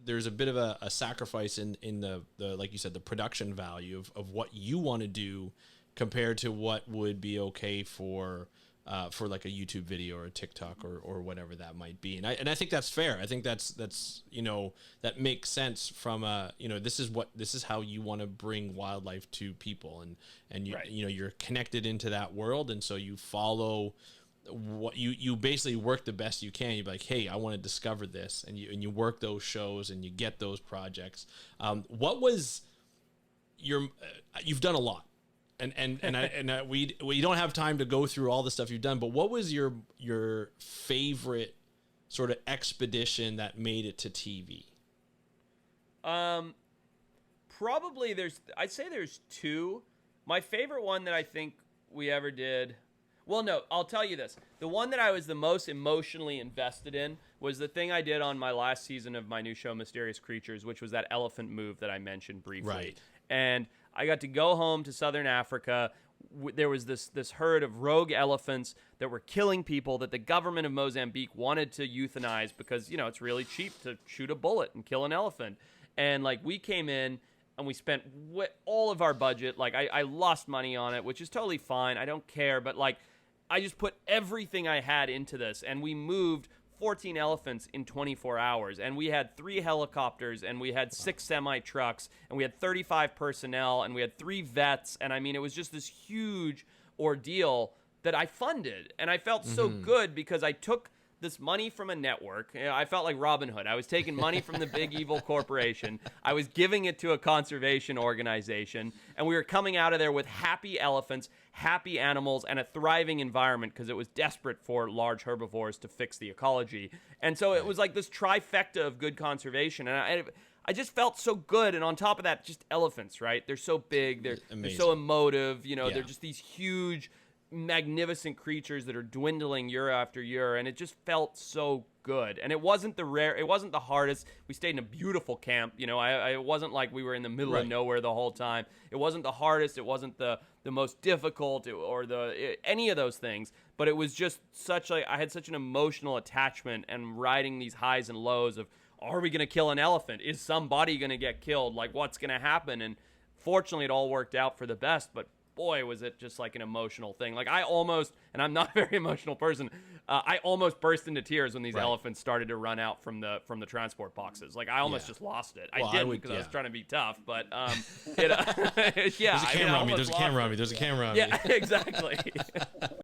there's a bit of a sacrifice in the like you said, the production value of what you want to do compared to what would be okay for like a YouTube video or a TikTok or whatever that might be. And I think that's fair. I think that's that makes sense from this is how you want to bring wildlife to people, and you, right. You're connected into that world, and so you follow what you basically work the best you can. You're like, hey, I want to discover this, and you work those shows and you get those projects. What was your you've done a lot. We don't have time to go through all the stuff you've done, but what was your favorite sort of expedition that made it to TV? Probably I'd say there's two. My favorite one that I think we ever did. Well, no, I'll tell you this. The one that I was the most emotionally invested in was the thing I did on my last season of my new show, Mysterious Creatures, which was that elephant move that I mentioned briefly. Right. And I got to go home to southern Africa. There was this herd of rogue elephants that were killing people that the government of Mozambique wanted to euthanize because, it's really cheap to shoot a bullet and kill an elephant. And, we came in and we spent all of our budget. I lost money on it, which is totally fine. I don't care. But, I just put everything I had into this. And we moved 14 elephants in 24 hours, and we had 3 helicopters, and we had 6 semi-trucks, and we had 35 personnel, and we had 3 vets, and it was just this huge ordeal that I funded, and I felt so good because I took this money from a network. I felt like Robin Hood. I was taking money from the big evil corporation. I was giving it to a conservation organization, and we were coming out of there with happy elephants, happy animals, and a thriving environment because it was desperate for large herbivores to fix the ecology. And so it was like this trifecta of good conservation, and I just felt so good. And on top of that, just elephants, right? They're so big. They're so emotive. They're just these huge, magnificent creatures that are dwindling year after year, and it just felt so good. And it wasn't the hardest. We stayed in a beautiful camp. It wasn't like we were in the middle of nowhere the whole time. It wasn't the hardest. It wasn't the most difficult or any of those things. But it was just I had such an emotional attachment and riding these highs and lows of, are we going to kill an elephant? Is somebody going to get killed? What's going to happen? And fortunately, it all worked out for the best. But boy, was it just an emotional thing. I almost, and I'm not a very emotional person, I almost burst into tears when these elephants started to run out from the transport boxes. I almost just lost it. I didn't because I was trying to be tough, but There's a camera on me. There's a camera on me. Yeah, exactly.